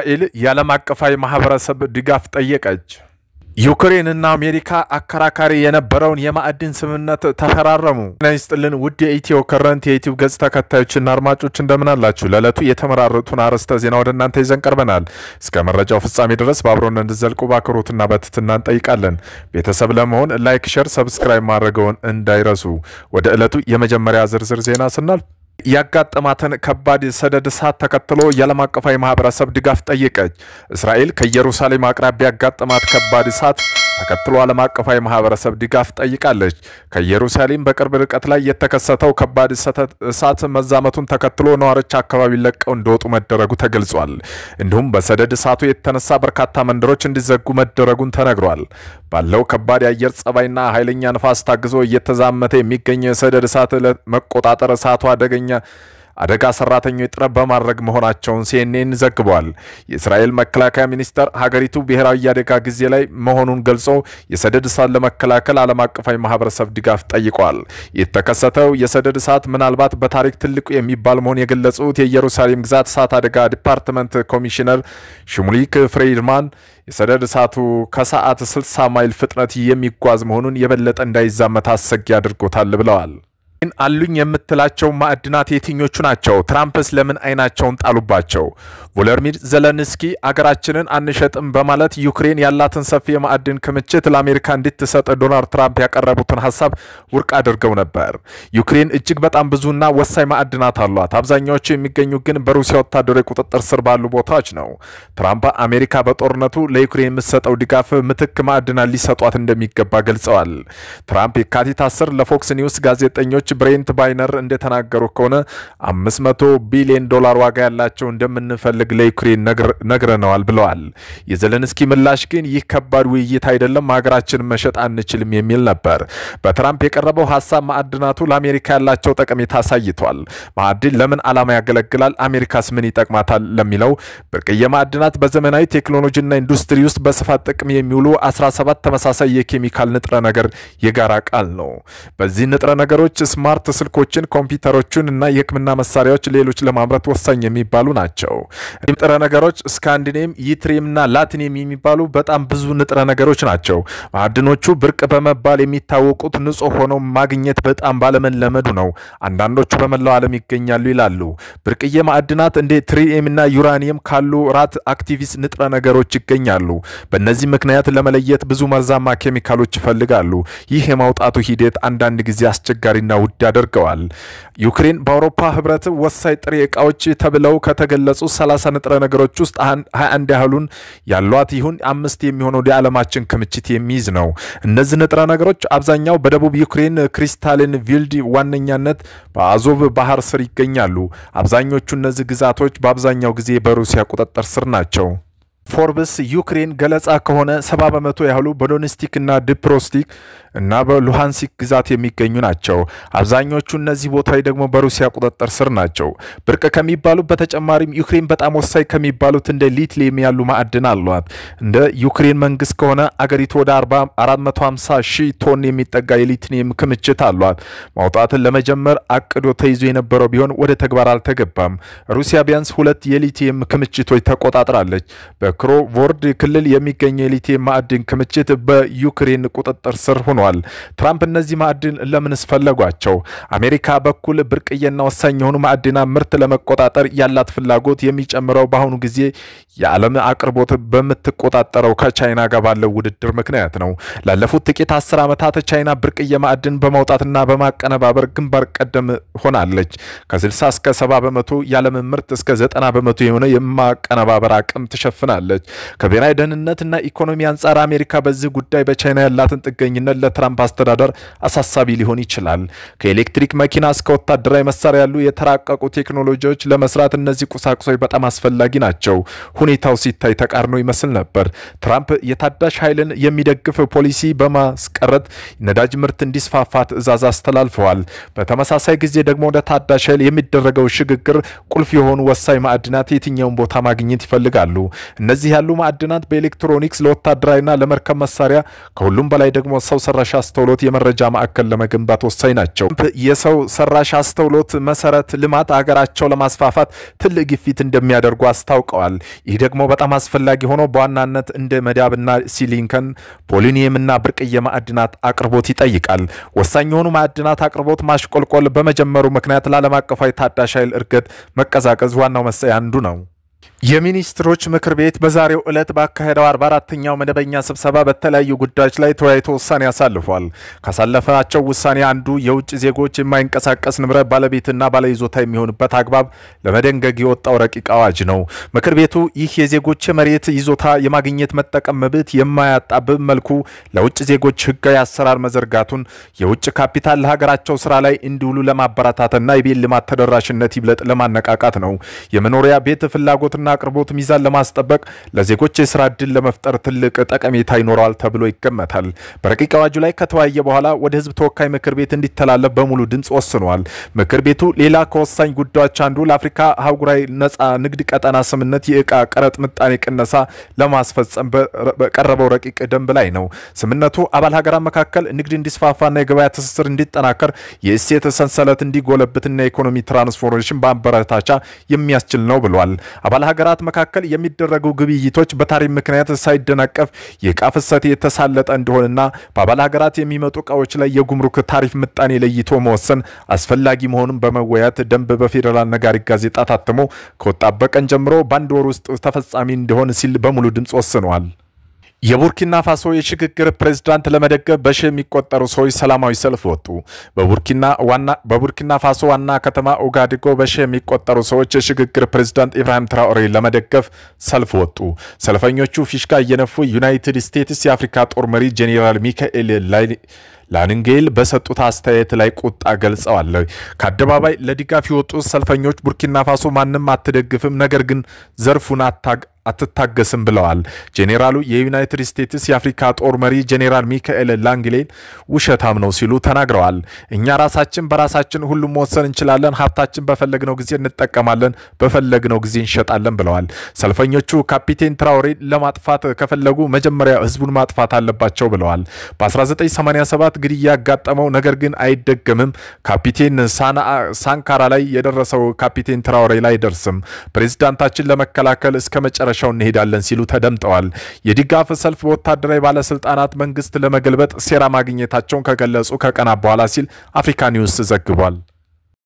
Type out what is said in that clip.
እስራኤል የዓለም አቀፋዊ ማህበረሰብ ድጋፍ ጠየቀች። ዩክሬንና አሜሪካ አከራካሪ የነበረውን የማዕድን ስምምነት ተፈራረሙ። ናይስጥልን ውድ የኢትዮ ከረንት የዩቲዩብ ገጽ ተከታዮችና አድማጮች እንደምን አላችሁ? ለዕለቱ የተመራረጡን አርዕስተ ዜና ወደ እናንተ ይዘን ቀርበናል። እስከ መረጃው ፍጻሜ ድረስ በአብሮነት እንድትዘልቁ በአክብሮትና በትህትና እንጠይቃለን። ቤተሰብ ለመሆን ላይክ፣ ሼር፣ ሰብስክራይብ ማድረግዎን እንዳይረሱ። ወደ ዕለቱ የመጀመሪያ ዝርዝር ዜና ስናልፍ ያጋጠማትን ከባድ ሰደድ እሳት ተከትሎ የዓለም አቀፋዊ ማህበረሰብ ድጋፍ ጠየቀች። እስራኤል ከኢየሩሳሌም አቅራቢያ ያጋጠማት ከባድ እሳት ተከትሎ ዓለም አቀፋዊ ማህበረሰብ ድጋፍ ጠይቃለች። ከኢየሩሳሌም በቅርብ ርቀት ላይ የተከሰተው ከባድ እሳት መዛመቱን ተከትሎ ነዋሪዎች አካባቢ ለቀው እንዲወጡ መደረጉ ተገልጿል። እንዲሁም በሰደድ እሳቱ የተነሳ በርካታ መንደሮች እንዲዘጉ መደረጉን ተነግሯል። ባለው ከባድ የአየር ጸባይና ኃይለኛ ንፋስ ታግዞ እየተዛመተ የሚገኘው የሰደድ እሳት ለመቆጣጠር እሳቱ አደጋ ሰራተኞች ጥረት በማድረግ መሆናቸውን ሲኤንኤን ዘግቧል። የእስራኤል መከላከያ ሚኒስቴር ሀገሪቱ ብሔራዊ የአደጋ ጊዜ ላይ መሆኑን ገልጾ የሰደድ እሳት ለመከላከል ዓለም አቀፋዊ ማህበረሰብ ድጋፍ ጠይቋል። የተከሰተው የሰደድ እሳት ምናልባት በታሪክ ትልቁ የሚባል መሆኑን የገለጹት የኢየሩሳሌም ግዛት እሳት አደጋ ዲፓርትመንት ኮሚሽነር ሽሙሊክ ፍሬድማን የሰደድ እሳቱ ከሰዓት 60 ማይል ፍጥነት የሚጓዝ መሆኑን የበለጠ እንዳይዛመት አሰጊ አድርጎታል ብለዋል። አሉኝ የምትላቸው ማዕድናት የትኞቹ ናቸው? ትራምፕስ ለምን አይናቸውን ጣሉባቸው? ቮሎዲሚር ዘለንስኪ አገራችንን አንሸጥም በማለት ዩክሬን ያላትን ሰፊ የማዕድን ክምችት ለአሜሪካ እንድትሰጥ ዶናልድ ትራምፕ ያቀረቡትን ሐሳብ ውድቅ አድርገው ነበር። ዩክሬን እጅግ በጣም ብዙና ወሳኝ ማዕድናት አሏት። አብዛኛዎቹ የሚገኙ ግን በሩሲያ ወታደራዊ ቁጥጥር ስር ባሉ ቦታዎች ነው። ትራምፕ አሜሪካ በጦርነቱ ለዩክሬን የምትሰጠው ድጋፍ ምትክ ማዕድናት ሊሰጧት እንደሚገባ ገልጸዋል። ትራምፕ የካቲት 10 ለፎክስ ኒውስ ጋዜጠኞች ብሬንት ባይነር እንደተናገሩ ከሆነ $500 ቢሊዮን ዋጋ ያላቸው እንደምንፈልግ ለዩክሬን ነግረናል ብለዋል። የዘለንስኪ ምላሽ ግን ይህ ከባድ ውይይት አይደለም፣ ሀገራችን መሸጥ አንችልም የሚል ነበር። በትራምፕ የቀረበው ሐሳብ ማዕድናቱ ለአሜሪካ ያላቸው ጠቀሜታ አሳይቷል። ማዕድን ለምን ዓላማ ያገለግላል? አሜሪካስ ምን ይጠቅማታል? ለሚለው ብርቅዬ ማዕድናት በዘመናዊ ቴክኖሎጂና ኢንዱስትሪ ውስጥ በስፋት ጥቅም የሚውሉ 17 ተመሳሳይ የኬሚካል ንጥረ ነገር የጋራ ቃል ነው። በዚህ ንጥረ ነገሮች ስማርት ስልኮችን፣ ኮምፒውተሮችን እና የሕክምና መሳሪያዎች ሌሎች ለማምረት ወሳኝ የሚባሉ ናቸው። ንጥረ ነገሮች ስካንዲኒየም፣ ይትሪየም እና ላቲኒየም የሚባሉ በጣም ብዙ ንጥረ ነገሮች ናቸው። ማዕድኖቹ ብርቅ በመባል የሚታወቁት ንጹህ ሆነው ማግኘት በጣም ባለመለመዱ ነው። አንዳንዶቹ በመላው ዓለም ይገኛሉ ይላሉ። ብርቅዬ ማዕድናት እንደ ትሪየም እና ዩራኒየም ካሉ ራድ አክቲቪስ ንጥረ ነገሮች ይገኛሉ። በእነዚህ ምክንያት ለመለየት ብዙ መርዛማ ኬሚካሎች ይፈልጋሉ። ይህ የማውጣቱ ሂደት አንዳንድ ጊዜ አስቸጋሪና ውድ ያደርገዋል። ዩክሬን በአውሮፓ ህብረት ወሳኝ ጥሬ ዕቃዎች ተብለው ከተገለጹ 30 ንጥረ ነገሮች ውስጥ 21 ያህሉን ያሏት ይሁን 5 የሚሆነው የዓለማችን ክምችት የሚይዝ ነው። እነዚህ ንጥረ ነገሮች አብዛኛው በደቡብ ዩክሬን ክሪስታሊን ቪልድ ዋነኛነት በአዞቭ ባህር ስር ይገኛሉ። አብዛኞቹ እነዚህ ግዛቶች በአብዛኛው ጊዜ በሩሲያ ቁጥጥር ስር ናቸው። ፎርብስ ዩክሬን ገለጻ ከሆነ 70% ያህሉ በዶኔትስክ እና ዲፕሮስቲክ እና በሉሃንስክ ግዛት የሚገኙ ናቸው። አብዛኞቹ እነዚህ ቦታዎች ደግሞ በሩሲያ ቁጥጥር ስር ናቸው። ብርቅ ከሚባሉ በተጨማሪም ዩክሬን በጣም ወሳኝ ከሚባሉት እንደ ሊቲየም ያሉ ማዕድን አሏት። እንደ ዩክሬን መንግስት ከሆነ አገሪቱ ወደ 450,000 ቶን የሚጠጋ የሊቲየም ክምችት አሏት። ማውጣትን ለመጀመር አቅዶ ተይዞ የነበረው ቢሆን ወደ ተግባር አልተገባም። ሩሲያ ቢያንስ 2 የሊቲየም ክምችቶች ተቆጣጥራለች። በክሮቮርድ ክልል የሚገኘው የሊቲየም ማዕድን ክምችት በዩክሬን ቁጥጥር ስር ሆኗል። ትራምፕ እነዚህ ማዕድን ለምንስ ፈለጓቸው? አሜሪካ በኩል ብርቅዬና ወሳኝ የሆኑ ማዕድናት ምርት ለመቆጣጠር ያላት ፍላጎት የሚጨምረው በአሁኑ ጊዜ የዓለም አቅርቦት በምትቆጣጠረው ከቻይና ጋር ባለው ውድድር ምክንያት ነው። ላለፉት ጥቂት 10 ዓመታት ቻይና ብርቅዬ ማዕድን በማውጣትና በማቀነባበር ግንባር ቀደም ሆናለች። ከ60 እስከ 70% የዓለም ምርት እስከ 90% የሆነ የማቀነባበር አቅም ትሸፍናለች። ከብሔራዊ ደህንነትና ኢኮኖሚ አንጻር አሜሪካ በዚህ ጉዳይ በቻይና ያላትን ጥገኝነት ለትራምፕ አስተዳደር አሳሳቢ ሊሆን ይችላል። ከኤሌክትሪክ መኪና እስከ ወታደራዊ መሳሪያ ያሉ የተራቀቁ ቴክኖሎጂዎች ለመስራት እነዚህ ቁሳቁሶች በጣም አስፈላጊ ናቸው። ሁኔታው ሲታይ ተቃርኖ ይመስል ነበር። ትራምፕ የታዳሽ ኃይልን የሚደግፍ ፖሊሲ በማስቀረት ነዳጅ ምርት እንዲስፋፋ ትዕዛዝ አስተላልፈዋል። በተመሳሳይ ጊዜ ደግሞ ወደ ታዳሽ ኃይል የሚደረገው ሽግግር ቁልፍ የሆኑ ወሳኝ ማዕድናት የትኛውን ቦታ ማግኘት ይፈልጋሉ። እንደዚህ ያሉ ማዕድናት በኤሌክትሮኒክስ ለወታደራዊና ለመርከብ መሳሪያ ከሁሉም በላይ ደግሞ ሰው ሰራሽ አስተውሎት የመረጃ ማዕከል ለመገንባት ወሳኝ ናቸው። የሰው ሰራሽ አስተውሎት መሰረት ልማት አገራቸው ለማስፋፋት ትልቅ ግፊት እንደሚያደርጉ አስታውቀዋል። ይህ ደግሞ በጣም አስፈላጊ ሆኖ በዋናነት እንደ መዳብና ሲሊንከን ፖሊኒየምና ብርቅዬ ማዕድናት አቅርቦት ይጠይቃል። ወሳኝ የሆኑ ማዕድናት አቅርቦት ማሽቆልቆል በመጀመሩ ምክንያት ለዓለም አቀፋዊ ታዳሽ ኃይል እድገት መቀዛቀዝ ዋናው መሳያ አንዱ ነው። የሚኒስትሮች ምክር ቤት በዛሬው ዕለት ባካሄደው 44ኛው መደበኛ ስብሰባ በተለያዩ ጉዳዮች ላይ ተወያይቶ ውሳኔ ያሳልፏል። ካሳለፈው ውሳኔ አንዱ የውጭ ዜጎች የማይንቀሳቀስ ንብረት ባለቤትና ባለይዞታ የሚሆንበት አግባብ ለመደንገግ የወጣው ረቂቅ አዋጅ ነው። ምክር ቤቱ ይህ የዜጎች መሬት ይዞታ የማግኘት መጠቀም መብት የማያጣብብ መልኩ ለውጭ ዜጎች ህጋዊ አሰራር መዘርጋቱን የውጭ ካፒታል ለሀገራቸው ስራ ላይ እንዲውሉ ለማበረታታትና የቤት ልማት ተደራሽነት ይብለጥ ለማነቃቃት ነው። የመኖሪያ ቤት ፍላጎትና አቅርቦት ሚዛን ለማስጠበቅ ለዜጎች የሥራ ዕድል ለመፍጠር ትልቅ ጠቀሜታ ይኖራል ተብሎ ይገመታል። በረቂቅ አዋጁ ላይ ከተወያየ በኋላ ወደ ህዝብ ተወካይ ምክር ቤት እንዲተላለፍ በሙሉ ድምጽ ወስኗል። ምክር ቤቱ ሌላ ከወሳኝ ጉዳዮች አንዱ ለአፍሪካ አህጉራዊ ነፃ ንግድ ቀጠና ስምምነት የዕቃ ቀረጥ ምጣኔ ቅነሳ ለማስፈጸም በቀረበው ረቂቅ ደንብ ላይ ነው። ስምምነቱ አባል ሀገራት መካከል ንግድ እንዲስፋፋና የገበያ ትስስር እንዲጠናከር የእሴት ሰንሰለት እንዲጎለብትና የኢኮኖሚ ትራንስፎርሜሽን በአበረታቻ የሚያስችል ነው ብሏል። አባል ሀገራት መካከል የሚደረጉ ግብይቶች በታሪፍ ምክንያት ሳይደናቀፍ የዕቃ ፍሰት የተሳለጠ እንደሆነና በአባል ሀገራት የሚመጡ ዕቃዎች ላይ የጉምሩክ ታሪፍ ምጣኔ ለይቶ መወሰን አስፈላጊ መሆኑን በመወያየት ደንብ በፌደራል ነጋሪት ጋዜጣ ታትሞ ከወጣበት ቀን ጀምሮ በአንድ ወር ውስጥ ተፈጻሚ እንዲሆን ሲል በሙሉ ድምጽ ወስኗል። የቡርኪና ፋሶ የሽግግር ፕሬዝዳንት ለመደገፍ በሺህ የሚቆጠሩ ሰዎች ሰላማዊ ሰልፍ ወጡ። በቡርኪና ፋሶ ዋና ከተማ ኦጋዴጎ በሺህ የሚቆጠሩ ሰዎች የሽግግር ፕሬዝዳንት ኢብራሂም ትራኦሬ ለመደገፍ ሰልፍ ወጡ። ሰልፈኞቹ ፊሽካ እየነፉ ዩናይትድ ስቴትስ የአፍሪካ ጦር መሪ ጄኔራል ሚካኤል ላንጌል በሰጡት አስተያየት ላይ ቁጣ ገልጸዋል። ከአደባባይ ለድጋፍ የወጡ ሰልፈኞች ቡርኪና ፋሶ ማንም አትደግፍም፣ ነገር ግን ዘርፉን አትታገስም ብለዋል። ጄኔራሉ የዩናይትድ ስቴትስ የአፍሪካ ጦር መሪ ጄኔራል ሚካኤል ላንጌሌን ውሸታም ነው ሲሉ ተናግረዋል። እኛ ራሳችን በራሳችን ሁሉም መወሰን እንችላለን፣ ሀብታችን በፈለግነው ጊዜ እንጠቀማለን፣ በፈለግነው ጊዜ እንሸጣለን ብለዋል። ሰልፈኞቹ ካፒቴን ትራኦሬ ለማጥፋት ከፈለጉ መጀመሪያ ህዝቡን ማጥፋት አለባቸው ብለዋል። በ1987 ግድያ ያጋጠመው ነገር ግን አይደገምም። ካፒቴን ሳንካራ ላይ የደረሰው ካፒቴን ትራኦሬ ላይ አይደርስም። ፕሬዝዳንታችን ለመከላከል እስከ መጨረሻው እንሄዳለን ሲሉ ተደምጠዋል። የድጋፍ ሰልፍ ወታደራዊ ባለስልጣናት መንግስት ለመገልበጥ ሴራ ማግኘታቸውን ከገለጹ ከቀናት በኋላ ሲል አፍሪካ ኒውስ ዘግቧል።